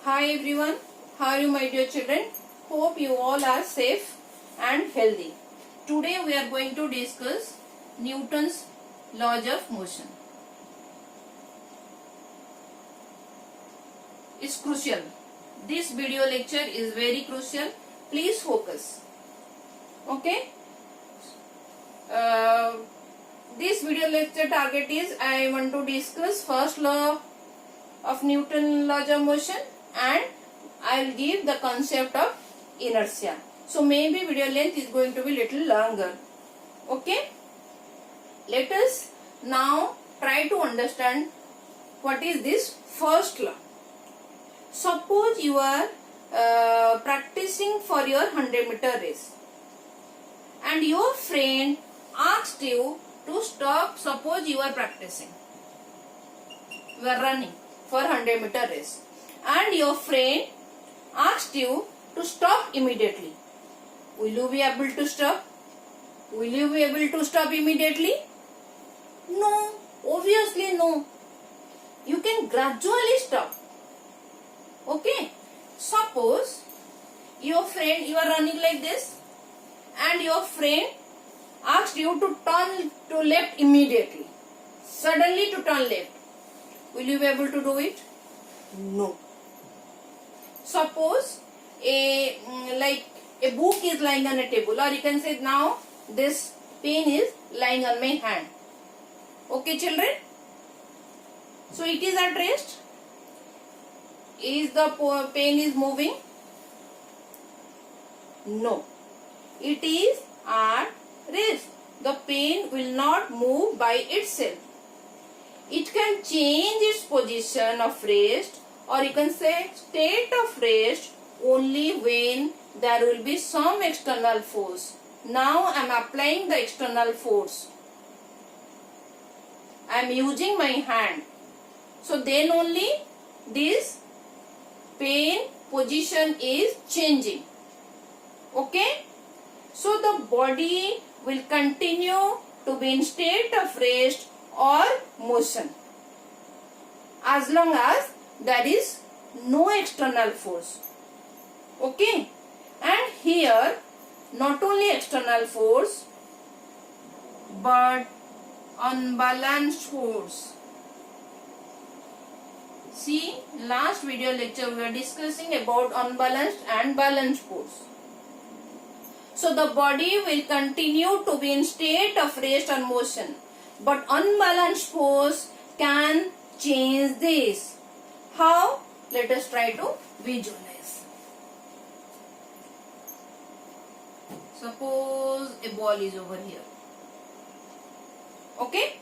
Hi everyone, how are you my dear children? Hope you all are safe and healthy. Today we are going to discuss Newton's laws of motion. It's crucial. This video lecture is very crucial. Please focus. Okay? This video lecture target is I want to discuss first law of Newton laws of motion and I will give the concept of inertia. So maybe video length is going to be little longer. Okay? Let us now try to understand what is this first law. Suppose you are practicing for your 100-meter race and your friend asked you to stop. Suppose you are practicing. You are running for 100-meter race and your friend asked you to stop immediately. Will you be able to stop? Will you be able to stop immediately? No, obviously no. You can gradually stop. Okay? Suppose your friend, you are running like this and your friend asked you to turn to left immediately. Suddenly to turn left. Will you be able to do it? No. Suppose a book is lying on a table, or you can say now this pen is lying on my hand. Okay children? So it is at rest. Is the pen is moving? No. It is at rest. The pen will not move by itself. It can change its position of rest, or you can say state of rest, only when there will be some external force. Now I am applying the external force. I am using my hand. So then only this pen position is changing. Okay? So the body will continue to be in state of rest or motion as long as there is no external force. Okay? And here not only external force but unbalanced force. See, last video lecture we were discussing about unbalanced and balanced force. So the body will continue to be in state of rest and motion, but unbalanced force can change this. How? Let us try to visualize. Suppose a ball is over here. Okay?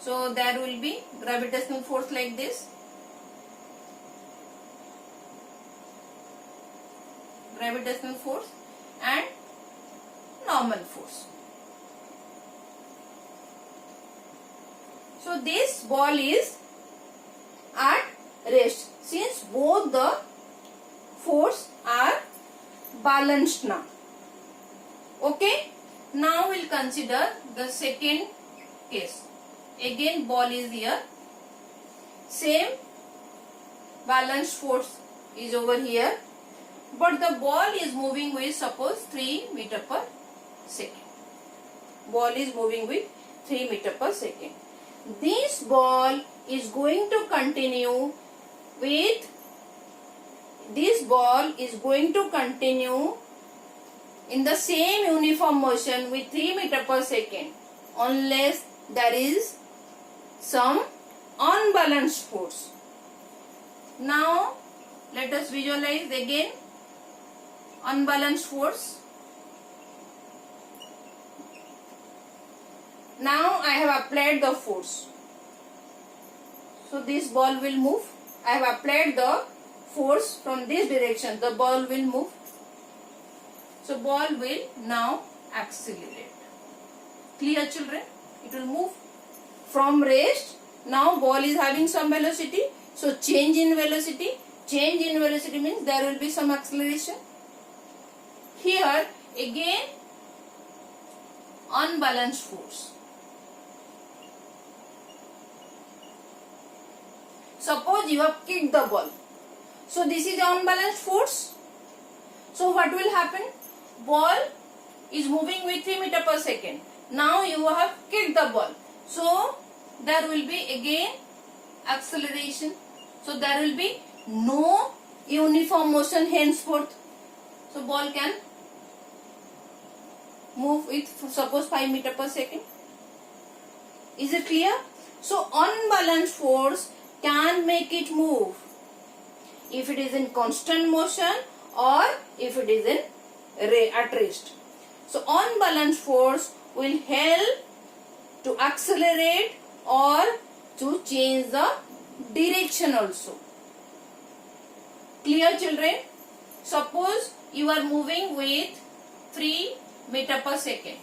So there will be gravitational force like this. Gravitational force and normal force. So this ball is at rest since both the force are balanced now. Okay? Now we'll consider the second case. Again ball is here. Same balanced force is over here. But the ball is moving with suppose 3 meters per second. Ball is moving with 3 meters per second. This ball is going to continue in the same uniform motion with 3 meters per second unless there is some unbalanced force. Now let us visualize again unbalanced force. Now I have applied the force. So this ball will move. I have applied the force from this direction. The ball will move. So ball will now accelerate. Clear children? It will move from rest. Now ball is having some velocity. So change in velocity. Change in velocity means there will be some acceleration. Here again unbalanced force. Suppose you have kicked the ball. So this is unbalanced force. So what will happen? Ball is moving with 3 meter per second. Now you have kicked the ball. So there will be again acceleration. So there will be no uniform motion henceforth. So ball can move with suppose 5 meter per second. Is it clear? So unbalanced force can make it move if it is in constant motion or if it is in at rest. So unbalanced force will help to accelerate or to change the direction also. Clear, children? Suppose you are moving with 3 meter per second.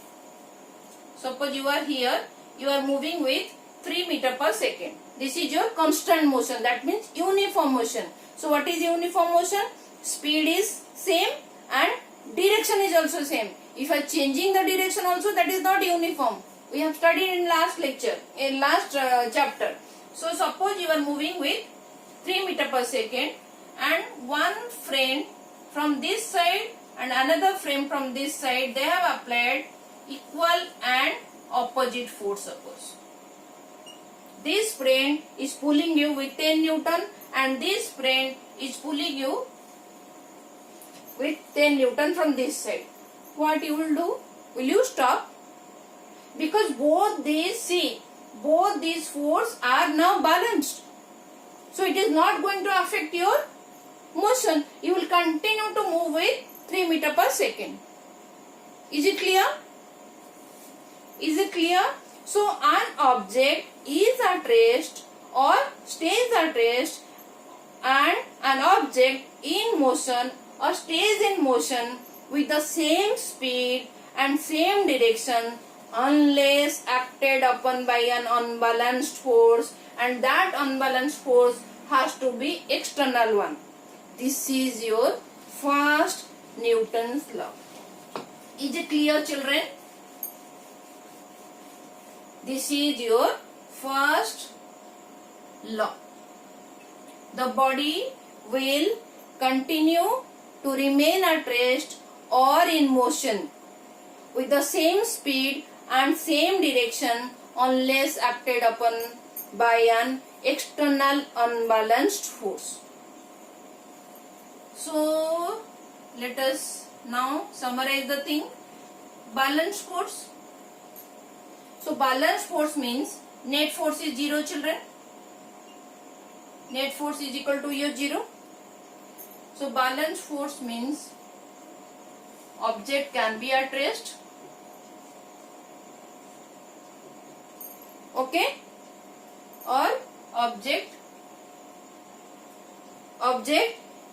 Suppose you are here, you are moving with 3 meter per second. This is your constant motion, that means uniform motion. So what is uniform motion? Speed is same and direction is also same. If I changing the direction also, that is not uniform. We have studied in last lecture, in last chapter. So suppose you are moving with 3 meter per second and one frame from this side and another frame from this side, they have applied equal and opposite force. Suppose this frame is pulling you with 10 Newton and this frame is pulling you with 10 Newton from this side. What you will do? Will you stop? Because both these forces are now balanced. So it is not going to affect your motion. You will continue to move with 3 meter per second. Is it clear? Is it clear? So an object is at rest or stays at rest, and an object in motion or stays in motion with the same speed and same direction unless acted upon by an unbalanced force, and that unbalanced force has to be external one. This is your first Newton's law. Is it clear, children? This is your first law. The body will continue to remain at rest or in motion with the same speed and same direction unless acted upon by an external unbalanced force. So let us now summarize the thing. Balanced force. So balanced force means net force is 0, children. Net force is equal to your 0. So balanced force means object can be at rest. Okay? Or object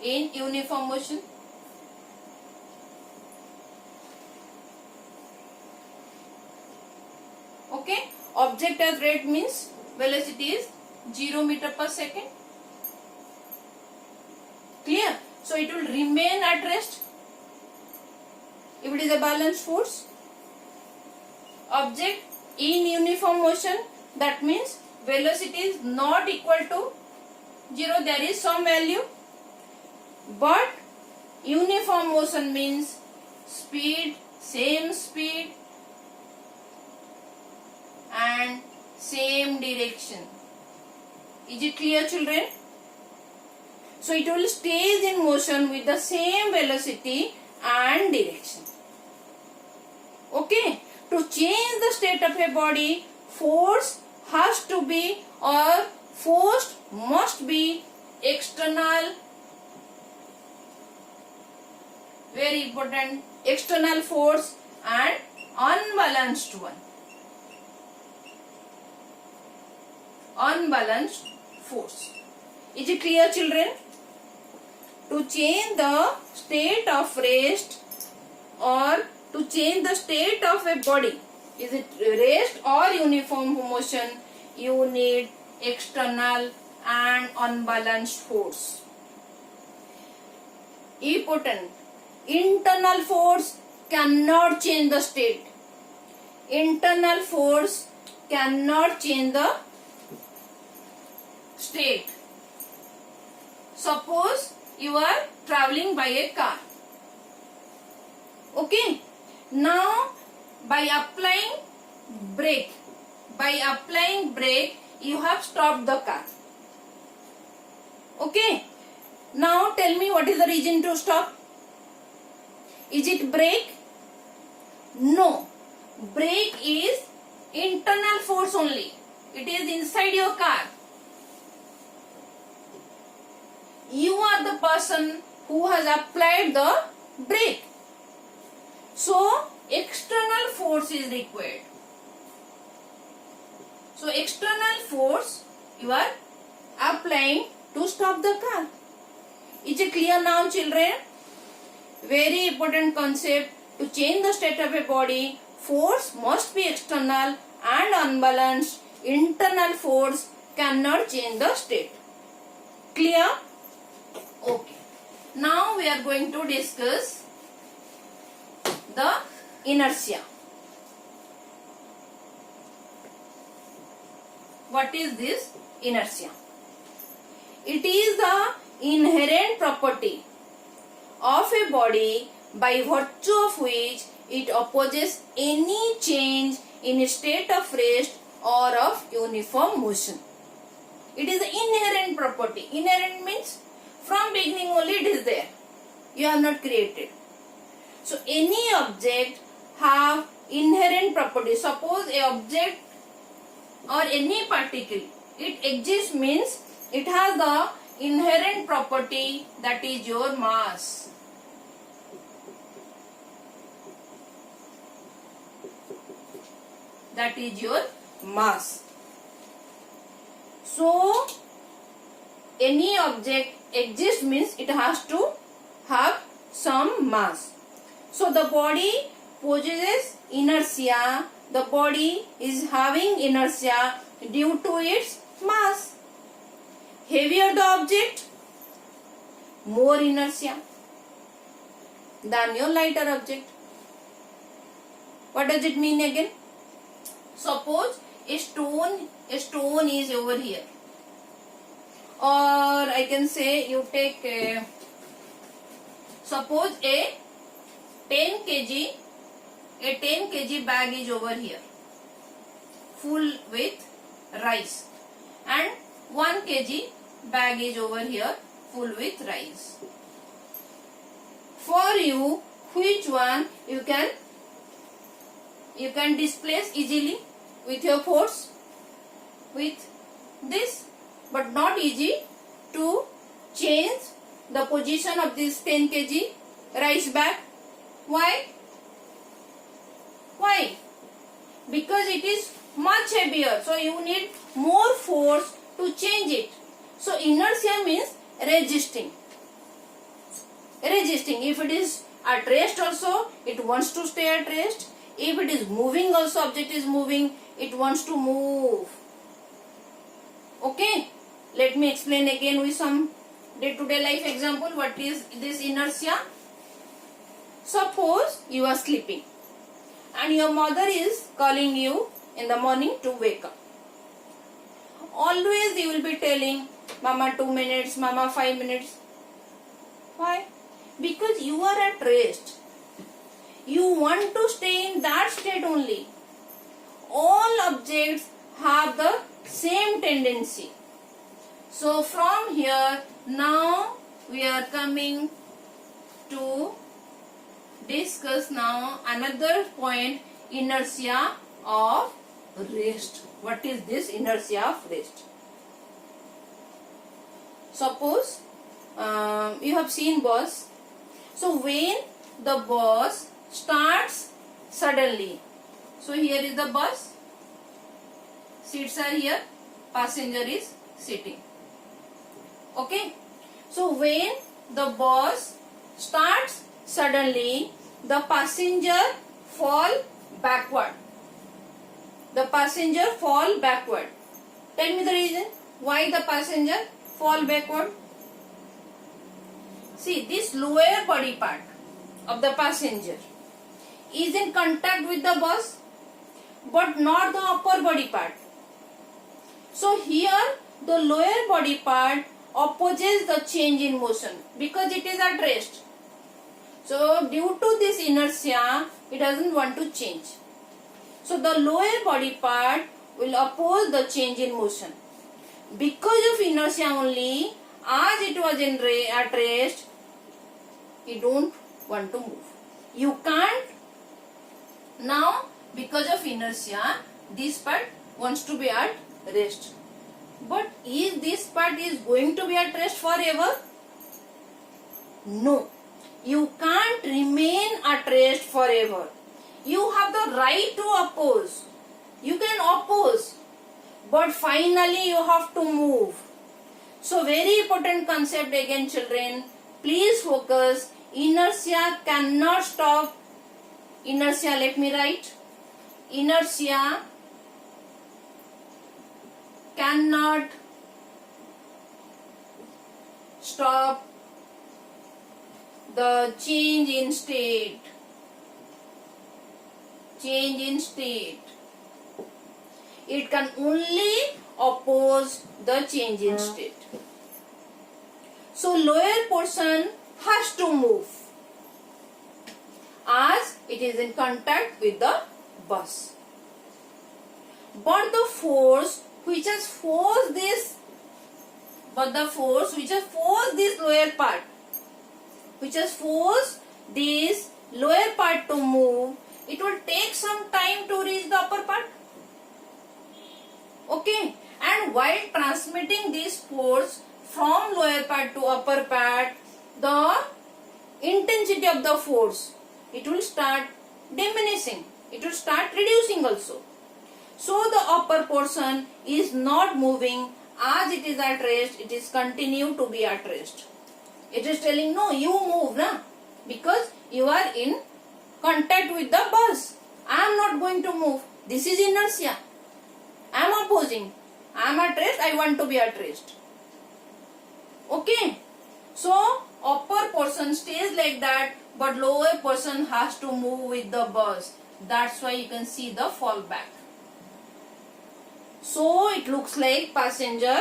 in uniform motion. Okay? Object at rest means velocity is 0 meter per second. Clear? So it will remain at rest if it is a balanced force. Object in uniform motion, that means velocity is not equal to 0, there is some value. But uniform motion means speed, same speed and same direction. Is it clear, children? So it will stay in motion with the same velocity and direction. Okay? To change the state of a body, force has to be or force must be external. Very important. External force and unbalanced one. Unbalanced force. Is it clear, children? To change the state of rest or to change the state of a body, is it rest or uniform motion, you need external and unbalanced force. Important. Internal force cannot change the state. Internal force cannot change the state. Suppose you are traveling by a car. Okay. Now by applying brake, you have stopped the car. Okay. Now tell me, what is the reason to stop? Is it brake? No. Brake is internal force only. It is inside your car. You are the person who has applied the brake. So external force is required. So external force you are applying to stop the car. Is it clear now, children? Very important concept. To change the state of a body, force must be external and unbalanced. Internal force cannot change the state. Clear? Okay. Now we are going to discuss the inertia. What is this inertia? It is the inherent property of a body by virtue of which it opposes any change in a state of rest or of uniform motion. It is the inherent property. Inherent means from beginning only it is there. You have not created. So any object have inherent property. Suppose a object or any particle, it exists means it has the inherent property, that is your mass. That is your mass. So any object exists means it has to have some mass. So the body possesses inertia. The body is having inertia due to its mass. Heavier the object, more inertia than your lighter object. What does it mean again? Suppose a stone is over here, or I can say you take suppose a 10 kg bag is over here, full with rice, and 1 kg bag is over here, full with rice. For you, which one you can displace easily with your force? With this, but not easy to change the position of this 10 kg rice bag. Why? Because it is much heavier, so you need more force to change it. So inertia means resisting. If it is at rest also, it wants to stay at rest. If it is moving also, object is moving, it wants to move. Okay, let me explain again with some day-to-day life example. What is this inertia? Suppose you are sleeping and your mother is calling you in the morning to wake up. Always you will be telling, Mama 2 minutes, Mama 5 minutes. Why? Because you are at rest. You want to stay in that state only. All objects have the same tendency. So from here, now we are coming to discuss now another point, inertia of rest. What is this inertia of rest? Suppose you have seen bus. So when the bus starts suddenly, so here is the bus, seats are here, passenger is sitting. Okay, so when the bus starts suddenly, the passenger fall backward. Tell me the reason why the passenger fall backward. See, this lower body part of the passenger is in contact with the bus, but not the upper body part. So here the lower body part opposes the change in motion because it is at rest. So due to this inertia, it doesn't want to change. So the lower body part will oppose the change in motion. Because of inertia only, as it was at rest, you don't want to move. You can't. Now, because of inertia, this part wants to be at rest. But is this part is going to be at rest forever? No. You can't remain at rest forever. You have the right to oppose. You can oppose. But finally you have to move. So very important concept again, children. Please focus. Inertia cannot stop. Inertia, let me write. Inertia cannot stop the change in state. Change in state. It can only oppose the change in state. So lower portion has to move as it is in contact with the bus. But the force which has forced this lower part, which has forced this lower part to move, it will take some time to reach the upper part. Okay, and while transmitting this force from lower part to upper part, the intensity of the force, it will start diminishing. It will start reducing also. So the upper portion is not moving as it is at rest. It is continue to be at rest. It is telling no, you move na, because you are in contact with the bus. I am not going to move. This is inertia. I am opposing. I am at rest. I want to be at rest. Okay. So upper portion stays like that, but lower portion has to move with the bus. That's why you can see the fallback. So it looks like passenger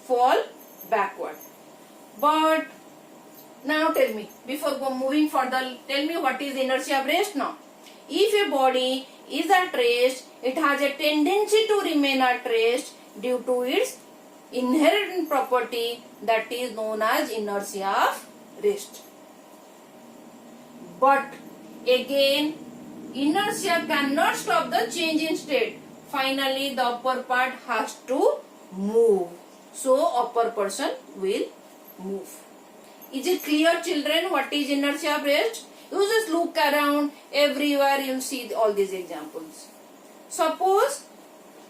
fall backward. But now tell me, before moving further, tell me what is inertia of rest now. If a body is at rest, it has a tendency to remain at rest due to its inherent property that is known as inertia of rest. But again, inertia cannot stop the change in state. Finally, the upper part has to move. So, upper portion will move. Is it clear, children, what is inertia of rest? You just look around, everywhere you will see all these examples. Suppose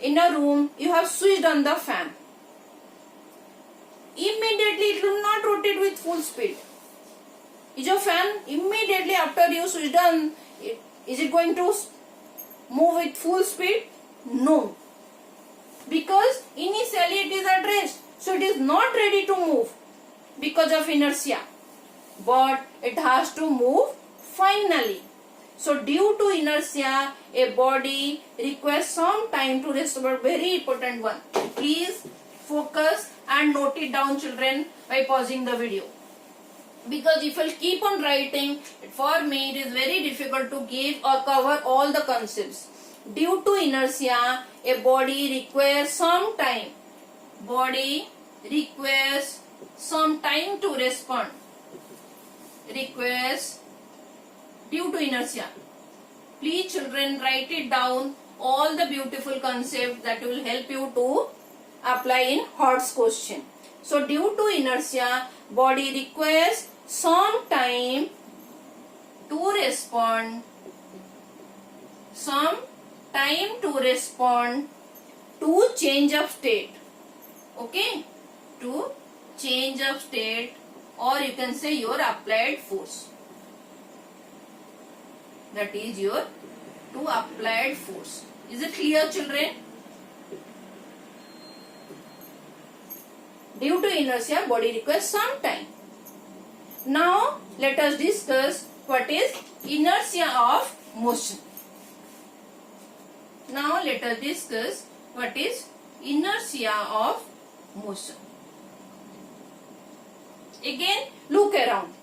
in a room you have switched on the fan. Immediately it will not rotate with full speed. Is your fan immediately after you switched on, is it going to move with full speed? No. Because initially it is at rest. So it is not ready to move because of inertia. But it has to move finally. So due to inertia, a body requires some time to rest. But very important one. Please focus and note it down, children, by pausing the video. Because if I keep on writing, for me it is very difficult to give or cover all the concepts. Due to inertia, a body requires some time. Body requires some time to respond. Requires due to inertia. Please, children, write it down. All the beautiful concepts that will help you to apply in HOTS question. So, due to inertia, body requires some time to respond. Some time to respond to change of state. Okay? To change of state, or you can say your applied force. That is your to applied force. Is it clear, children? Due to inertia, body requires some time. Now, let us discuss what is inertia of motion. Now, let us discuss what is inertia of motion. Again, look around.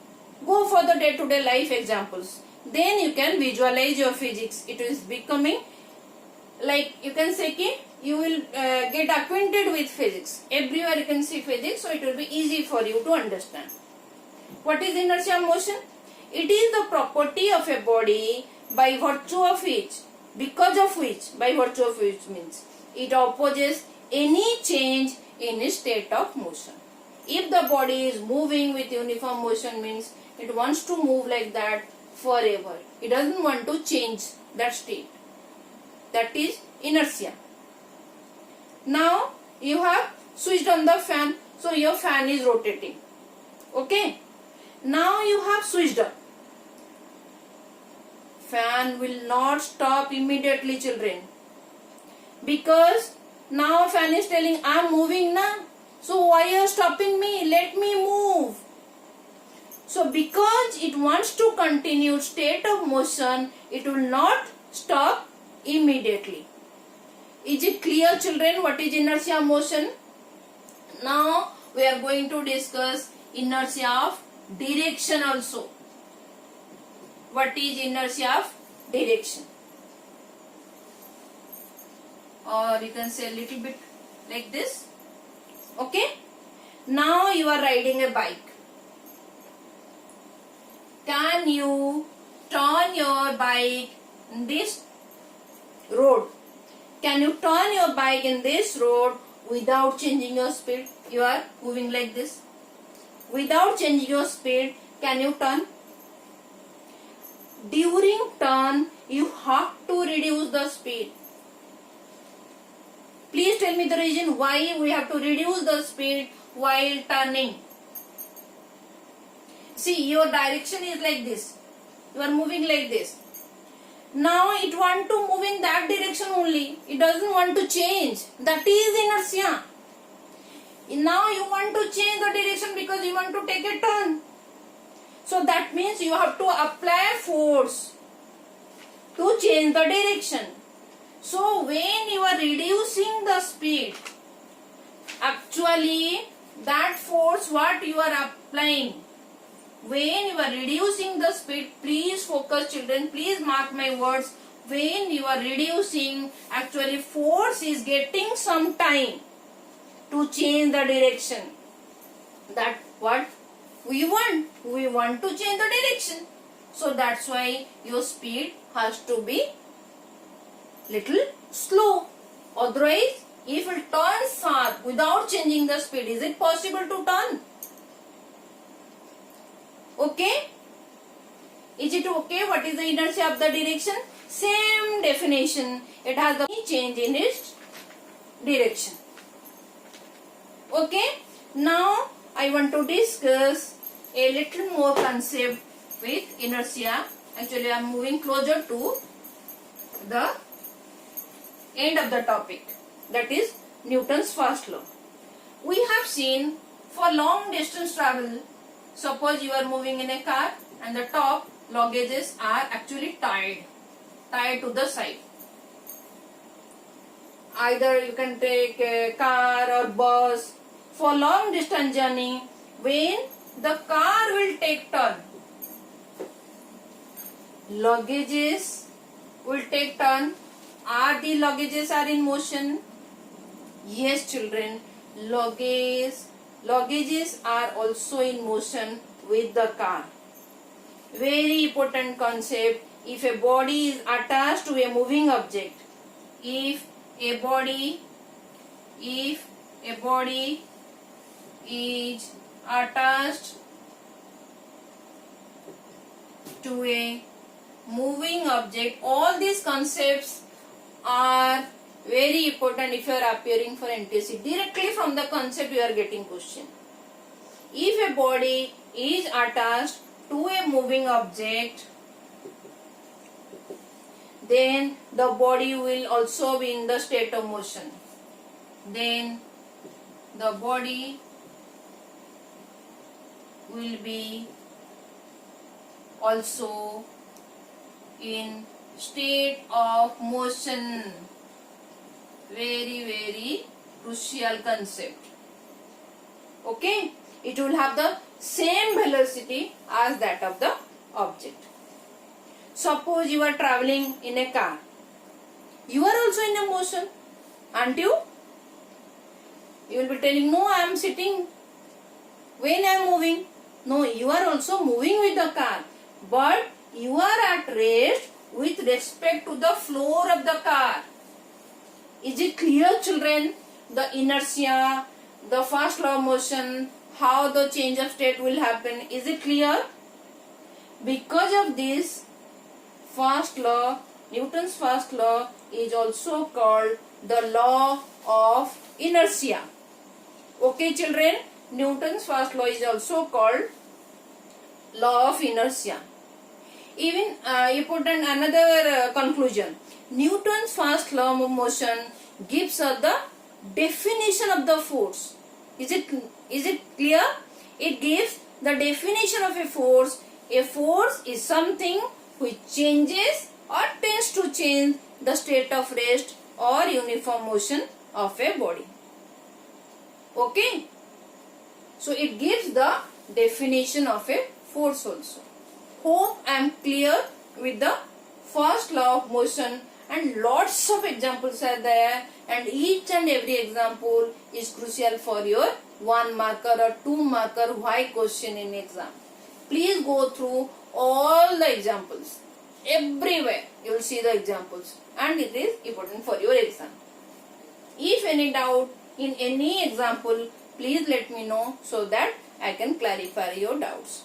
Go for the day-to-day life examples. Then you can visualize your physics. It is becoming like you can say ki you will get acquainted with physics. Everywhere you can see physics, so it will be easy for you to understand. What is inertia of motion? It is the property of a body by virtue of which, because of which, by virtue of which means it opposes any change in its state of motion. If the body is moving with uniform motion means it wants to move like that forever. It doesn't want to change that state. That is inertia. Now you have switched on the fan, so your fan is rotating. Okay. Now you have switched on. Fan will not stop immediately, children, because now fan is telling I am moving now. So why are you stopping me? Let me move. So because it wants to continue state of motion, it will not stop immediately. Is it clear, children, what is inertia of motion? Now we are going to discuss inertia of direction also. What is inertia of direction? Or you can say a little bit like this. Okay. Now you are riding a bike. Can you turn your bike in this road? Can you turn your bike in this road without changing your speed? You are moving like this. Without changing your speed, can you turn? During turn, you have to reduce the speed. Please tell me the reason why we have to reduce the speed while turning. See, your direction is like this. You are moving like this. Now it wants to move in that direction only. It doesn't want to change. That is inertia. Now you want to change the direction because you want to take a turn. So that means you have to apply force to change the direction. So when you are reducing the speed, actually that force what you are applying, when you are reducing the speed, please focus, children, please mark my words. When you are reducing, actually force is getting some time to change the direction. That what we want. We want to change the direction. So that's why your speed has to be little slow. Otherwise, if it turns sharp without changing the speed, is it possible to turn? Okay? Is it okay? What is the inertia of the direction? Same definition. It has the change in its direction. Okay? Now, I want to discuss a little more concept with inertia. Actually, I am moving closer to the end of the topic. That is Newton's first law. We have seen for long distance travel, suppose you are moving in a car and the top luggages are actually tied to the side. Either you can take a car or bus. For long distance journey, when the car will take turn, luggages will take turn. Are the luggages are in motion? Yes, children. Luggages are also in motion with the car. Very important concept. If a body is attached to a moving object, if a body is attached to a moving object, all these concepts are very important if you are appearing for NTSC. Directly from the concept you are getting question. If a body is attached to a moving object, then the body will also be in the state of motion. Then the body will be also in state of motion. Very, very crucial concept. Okay, it will have the same velocity as that of the object. Suppose you are traveling in a car. You are also in a motion, aren't you? You will be telling, no, I am sitting when I am moving. No, you are also moving with the car, but you are at rest with respect to the floor of the car. Is it clear, children? The inertia, the first law of motion, how the change of state will happen. Is it clear? Because of this, first law, Newton's first law, is also called the law of inertia. Okay, children? Newton's first law is also called law of inertia. Even important another conclusion. Newton's first law of motion gives us the definition of the force. Is it clear? It gives the definition of a force. A force is something which changes or tends to change the state of rest or uniform motion of a body. Okay? So it gives the definition of a force also. Hope I am clear with the first law of motion, and lots of examples are there, and each and every example is crucial for your 1 marker or 2 marker why question in exam. Please go through all the examples. Everywhere you will see the examples, and it is important for your exam. If any doubt in any example, please let me know so that I can clarify your doubts.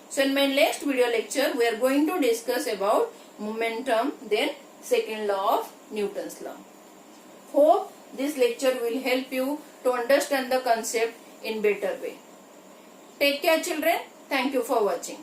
So in my next video lecture, we are going to discuss about momentum, then second law of Newton's law. Hope this lecture will help you to understand the concept in better way. Take care, children. Thank you for watching.